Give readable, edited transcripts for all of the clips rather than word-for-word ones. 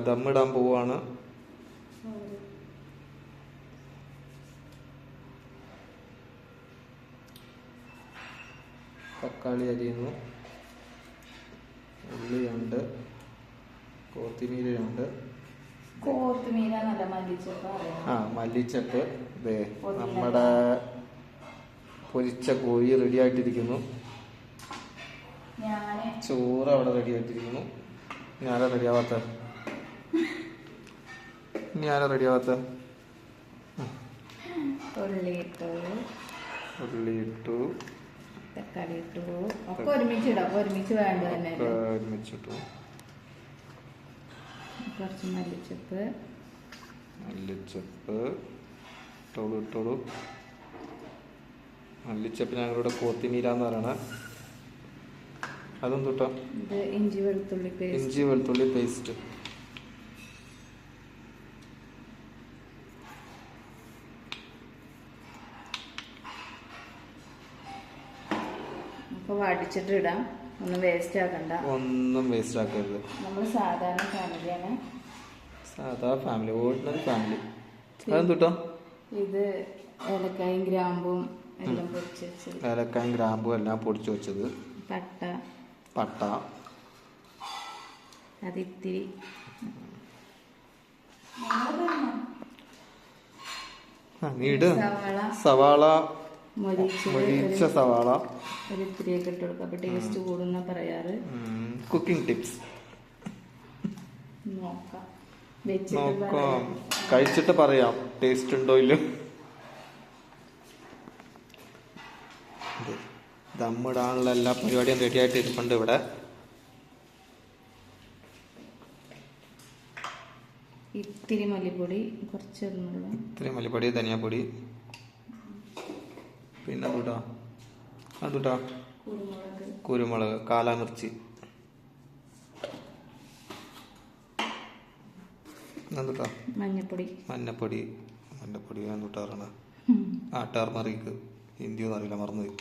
ദമ്മിടാൻ പോവാണ്. തക്കാളി അരിയുന്നു, ഉള്ളിയുണ്ട്, കൊത്തിമീരയുണ്ട്, മല്ലിച്ചപ്പ്. നമ്മുടെ പൊരിച്ച കോഴി റെഡി ആയിട്ടിരിക്കുന്നു. ചോറ് അവിടെ റെഡി ആയിട്ടിരിക്കുന്നു. ഞാനാ റെഡിയാവാത്ത ഉള്ളി ഇട്ടു, തക്കാളി ഇട്ടു, ഒക്കെ ഒരുമിച്ചിട്ടു. കുറച്ച് മല്ലിച്ചപ്പ് ഇട്ടോളൂ. മല്ലിച്ചപ്പ് ഞങ്ങളുടെ കൊത്തിമീരാന്ന് പറയണ. അതും തൊട്ടോ. ഇഞ്ചി വെളുത്തുള്ളി പേസ്റ്റ്. വടിച്ചിട്ട് ഇടാം. ഒന്നും വേസ്റ്റ് ആക്കരുത്. നമ്മൾ സാധാരണ ഫാമിലി, ഓർഡിനറി ഫാമിലി. അതും തൊട്ടോ. ഇത് ഏലക്കായും ഗ്രാമ്പും എല്ലാം പൊടിച്ച് വെച്ചത്. ഏലക്കായും ഗ്രാമ്പും എല്ലാം പൊടിച്ചു വെച്ചത്. പട്ട അതിത്തിരി സവാള, മൊരിച്ച സവാള ഒരിത്തിരിയൊക്കെ ഇട്ട് കൊടുക്കാം. അപ്പൊ ടേസ്റ്റ് കൂടുന്ന പറയാറ്. കുക്കിംഗ് ടിപ്സ് നോക്കാം, കഴിച്ചിട്ട് പറയാം ടേസ്റ്റ് ഉണ്ടോ ഇല്ലോ. ദമ്മിടാനുള്ള എല്ലാ പരിപാടിയും റെഡി ആയിട്ട് ഇരിപ്പുണ്ട് ഇവിടെ. ഇത്തിരി മല്ലിപ്പൊടി, കുറച്ച് ധനിയാപ്പൊടി, പിന്നെ അതുട്ടാ കുരുമുളക്, കാലാമിർച്ചി, മഞ്ഞപ്പൊടി എന്തുട്ടാറാണ്. ടർമറിക്ക് ഹിന്ദിയൊന്നും അറിയില്ല, മറന്നുപോയി.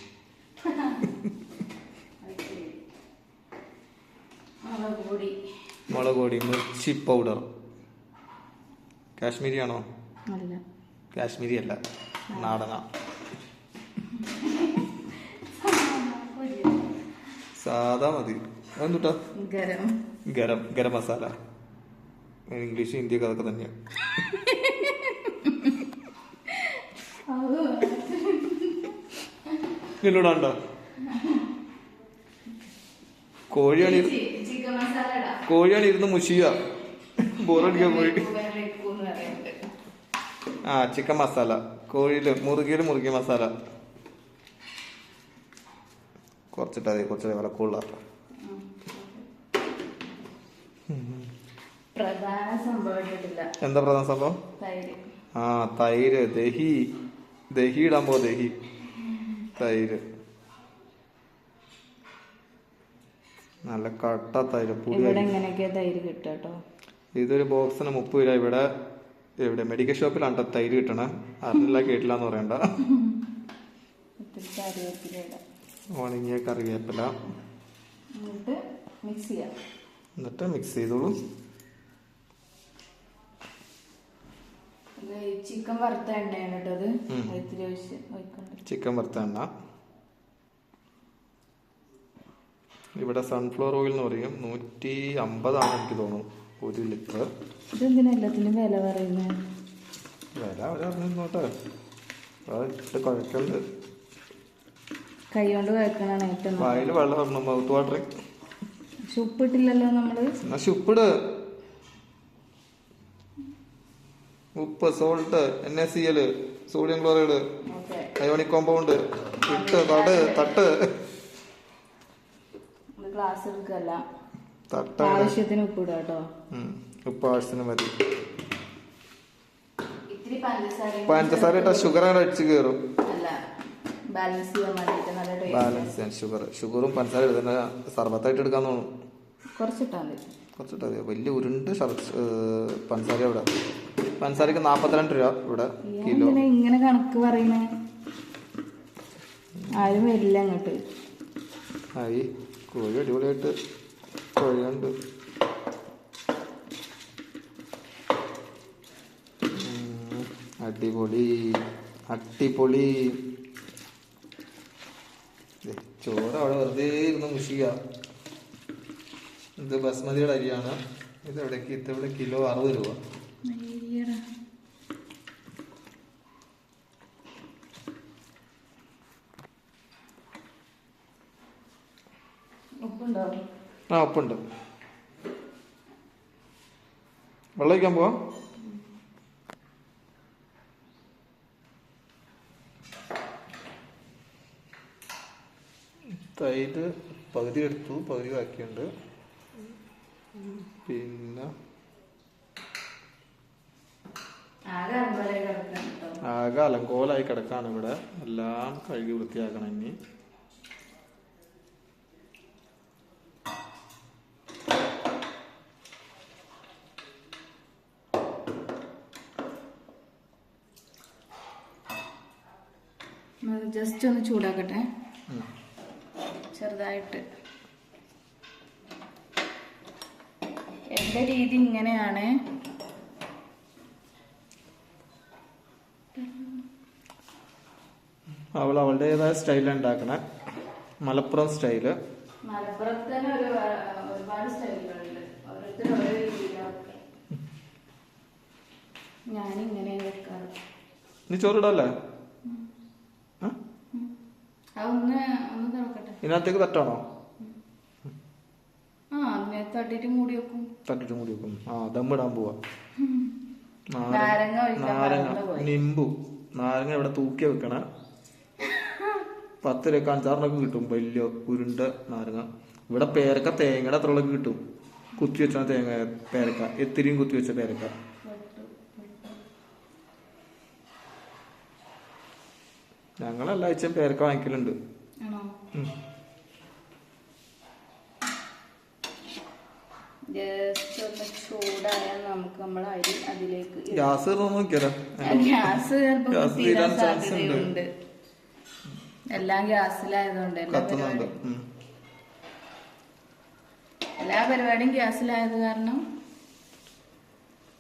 മുളക് പൊടി, മിർച്ചി പൗഡർ. കാശ്മീരി ആണോ? കാശ്മീരി അല്ല, നാടന. സാധാ മതി. എന്തുട്ടാ? ഗരം മസാല. ഇംഗ്ലീഷ് ഹിന്ദിയൊക്കെ അതൊക്കെ തന്നെയാണ്. എന്നോടാണ്ടോ കോഴിയാണ് ഇരുന്ന് മുഷിയ ബോറടിക്കാൻ പോയി. ചിക്കൻ മസാല, മുറുകിയ മസാല കുറച്ചിട്ടാ കുറച്ച് വില കൂടുതലാട്ടോ. എന്താ പ്രധാന സംഭവം? തൈര്. ദഹി ഇടാൻ പോ. തൈര് നല്ല കട്ട തൈര്. ഇതൊരു ബോക്സിന് 30 രൂപ. ഇവിടെ മെഡിക്കൽ ഷോപ്പിലാണ് തൈര് കിട്ടണ. അറിഞ്ഞില്ല, കേട്ടില്ല എന്ന് പറയണ്ട. ഉണങ്ങിയ കറിവേപ്പില എന്നിട്ട് മിക്സ് ചെയ്തോളൂ. ചിക്കൻ വറുത്ത എണ്ണയാണ് കേട്ടത്. ചിക്കൻ വറുത്ത എണ്ണ. ഇവിടെ സൺഫ്ലവർ ഓയിൽ എന്ന് പറയും. 150 എനിക്ക് തോന്നുന്നു 1 ലിറ്റർ. ഇതെന്തിനാ എല്ലാത്തിനും വില പറയുന്നത്? വില അവരറിഞ്ഞോട്ടെ. ഇട്ട് കുഴക്കണ്ട്. കൈ കൊണ്ട് കുഴക്കണാണ് ഏറ്റവും. വായിൽ വെള്ളം വരണം, മൗത്ത് വാട്ടറിങ്. ഉപ്പിട്ടില്ലല്ലോ നമ്മള്. ഉപ്പിട്. ഉപ്പ്, salt, NaCl, sodium chloride, ionic compound ഇട്ട് തട്ട്. ഗ്ലാസ് എടുക്കല്ല, ആവശ്യത്തിന് ഉപ്പ് ഇടുക കേട്ടോ. ഉപ്പ് ആവശ്യത്തിന് മതി. പഞ്ചസാര ഇട്ടാ ഷുഗർ അങ്ങനെ അടിച്ചു കയറും. ബാലൻസ് ചെയ്യാൻ ഷുഗറും പഞ്ചസാര ഇടുന്ന സർബത്തായിട്ട് എടുക്കാൻ തോന്നും. കുറച്ചിട്ടാ മതി. വലിയ ഉരുണ്ട് പഞ്ചസാര. ഇവിടെ പഞ്ചസാരക്ക് 42 രൂപ ഇവിടെ കിലോ. ഇങ്ങനെ കണക്ക് പറയുന്നേ? ആരും വരില്ല അങ്ങോട്ട്. ആയി. കോഴി അടിപൊളിയായിട്ട് കുഴയുണ്ട്. അടിപൊളി അടിപൊളി. ചോറ് അവിടെ വെറുതെ ഇരുന്ന് മുഷിക. ഇത് ബസ്മതിയുടെ അരിയാണ്. ഇതിവിടെ കിലോ 60 രൂപ. ആ ഉപ്പുണ്ട്. വെള്ളം ഒഴിക്കാൻ പോവാം. തൈര് പകുതി എടുത്തു, പകുതി ബാക്കിയുണ്ട്. പിന്നെ ആകെ അലങ്കോലായി കിടക്കാണ് ഇവിടെ. എല്ലാം കഴുകി വൃത്തിയാക്കണം ഇനി. ജസ്റ്റ് ഒന്ന് ചൂടാക്കട്ടെ ചെറുതായിട്ട്. എന്റെ രീതി ഇങ്ങനെയാണ്. അവളുടേതായ സ്റ്റൈലാണ് ഉണ്ടാക്കണേ. മലപ്പുറം സ്റ്റൈല്. മലപ്പുറത്ത് തന്നെ ഒരുപാട് സ്റ്റൈലുകളുണ്ട്. ഓരോരുത്തരും ഓരോ രീതിയിലാണ്. ഞാനിങ്ങനെ വെക്കാറ്. നീ ചോറിടല്ലേ? ഒന്ന് തിളക്കട്ടെ. ഇതിനകത്തേക്ക് തട്ടാണോ? അതിനകത്ത് തട്ടിട്ട് മൂടി വെക്കും. ആ ദമ്മിടാൻ പോവാ. നിമ്പു നാരങ്ങ ഇവിടെ തൂക്കി വെക്കണ. 10 രൂപ 5-6 കിട്ടും വലിയ ഉരുണ്ട നാരങ്ങ. ഇവിടെ പേരക്ക തേങ്ങയുടെ അത്രയുള്ള കിട്ടും. കുത്തി വെച്ചാണ് തേങ്ങ പേരക്ക. എത്തിരിയും കുത്തി വെച്ച പേരക്ക. ഞങ്ങളെല്ലാ ആഴ്ചയും പേരക്ക വാങ്ങിക്കലുണ്ട്. ചൂടായാൽ നമുക്ക് നമ്മൾ അരി അതിലേക്ക് ഗ്യാസ് നോക്കിയാലോ? ഗ്യാസ് ചിലപ്പോ സാധ്യതയുണ്ട്. എല്ലാം ഗ്യാസിലായതുകൊണ്ട് എല്ലാ പരിപാടിയും ഗ്യാസിലായത് കാരണം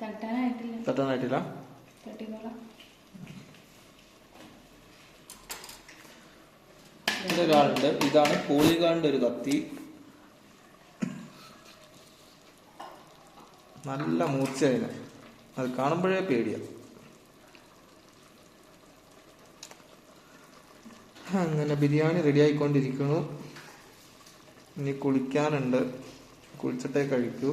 തട്ടാനായിട്ടില്ല. തട്ടിക്കോളാം. ഒരാളുണ്ട്. ഇതാണ് പോളികാണിന്റെ ഒരു കത്തി. നല്ല മൂർച്ചയില്ല. അത് കാണുമ്പോഴേ പേടിയാ. അങ്ങനെ ബിരിയാണി റെഡി ആയിക്കൊണ്ടിരിക്കുന്നു. ഇനി കുളിക്കാനുണ്ട്. കുളിച്ചിട്ടേ കഴിക്കൂ.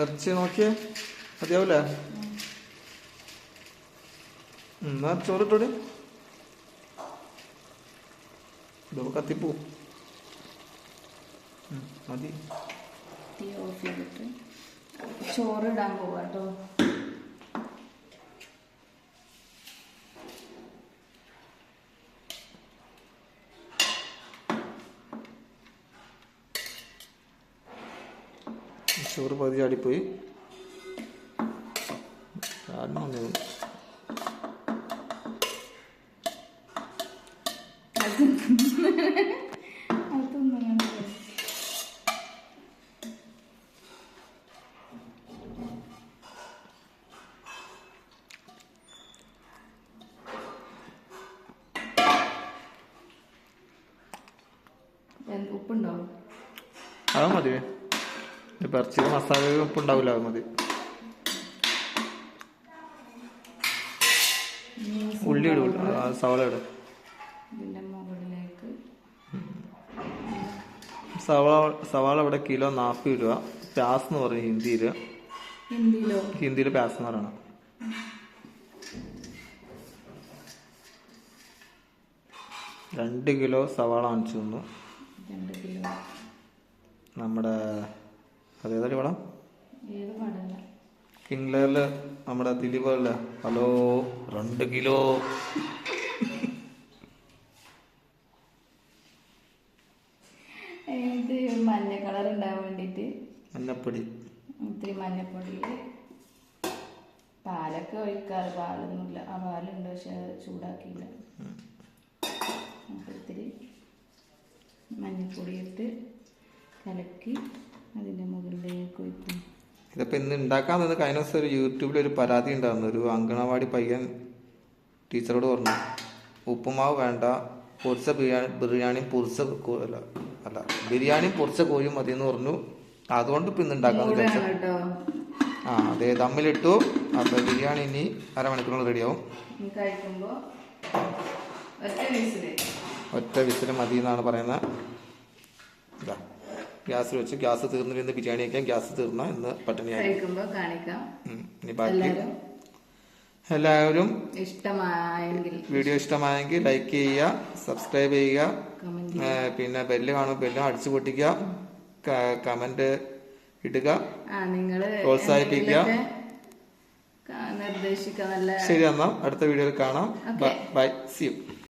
ഇറച്ചി നോക്കിയേ മതിയാവൂലേ? എന്നാ ചോറിട്ടോടെ. ഇതോ കത്തിപ്പൂ മതി. തീ ഓഫ് ചെയ്തിട്ട് ചോറിടാൻ പോവാട്ടോ. ചോറ് പകുതി ചാടിപ്പോയി. ഉപ്പുണ്ടോ? അത് മതി. ഇറച്ചിക്ക് മസാല ഉപ്പുണ്ടാവില്ല. അത് മതി. ഉള്ളി ഇടും. സവാള ഇടും. ഇതിന്റെ മുകളിലേക്ക് സവാള ഇവിടെ കിലോ 40 രൂപ. പ്യാസ് എന്ന് പറയും ഹിന്ദിയില് പ്യാസ് എന്ന് പറയണം. രണ്ട് കിലോ സവാള വാങ്ങിച്ചു തന്നു. 2 കിലോ നമ്മുടെ അതേതായാലും പടം കിങ്ലെയറില് നമ്മുടെ ദിലീപല്ലേ. Hello 2 kilo. മഞ്ഞ കളർ ഉണ്ടാവാൻ വേണ്ടിട്ട് മഞ്ഞപ്പൊടി, ഇത്തിരി മഞ്ഞപ്പൊടി. പാലൊക്കെ ഒഴിക്കാറ്. പാലൊന്നുമില്ല. ആ പാലുണ്ട് പക്ഷെ ചൂടാക്കിയില്ല. അപ്പോൾ ഇത്തിരി മഞ്ഞൾപ്പൊടി ഇട്ട് കലക്കി അതിൻ്റെ മുകളിലേക്ക് ഒഴിക്കും. ഇതിപ്പോൾ ഇന്ന് ഉണ്ടാക്കാൻ നിന്ന് കഴിഞ്ഞ ദിവസം ഒരു യൂട്യൂബിൽ ഒരു പരാതി ഉണ്ടായിരുന്നു. ഒരു അങ്കണവാടി പയ്യൻ ടീച്ചറോട് പറഞ്ഞു ഉപ്പുമാവ് വേണ്ട, പൊരിച്ച ബിരിയാണി ബിരിയാണി പൊരിച്ച കോഴിയും മതി എന്ന് പറഞ്ഞു. അതുകൊണ്ട് ഇപ്പം ഇന്ന് ഉണ്ടാക്കാൻ വിചാരിച്ചു. അതെ, ദമ്മിലിട്ടു. അപ്പോൾ ബിരിയാണി ഇനി അരമണിക്കൂറിൽ റെഡിയാവും. കഴിക്കുമ്പോൾ ഒറ്റ വിസിൽ മതി എന്നാണ് പറയുന്നത്. ഇതാ ഗ്യാസിൽ വെച്ച് ഗ്യാസ് തീർന്നിരുന്ന് ബിരിയാണി വയ്ക്കാം. ഗ്യാസ് തീർന്ന ഇന്ന് പട്ടിണിയായി. ഇനി ബാക്കി എല്ലാവരും വീഡിയോ ഇഷ്ടമായെങ്കിൽ ലൈക്ക് ചെയ്യുക, സബ്സ്ക്രൈബ് ചെയ്യുക, പിന്നെ ബെല്ല് കാണും, ബെല്ല് അടിച്ചു പൊട്ടിക്കുക, കമന്റ് ഇടുക, പ്രോത്സാഹിപ്പിക്കുക. ശരി, എന്നാൽ അടുത്ത വീഡിയോയിൽ കാണാം. Bye, see U.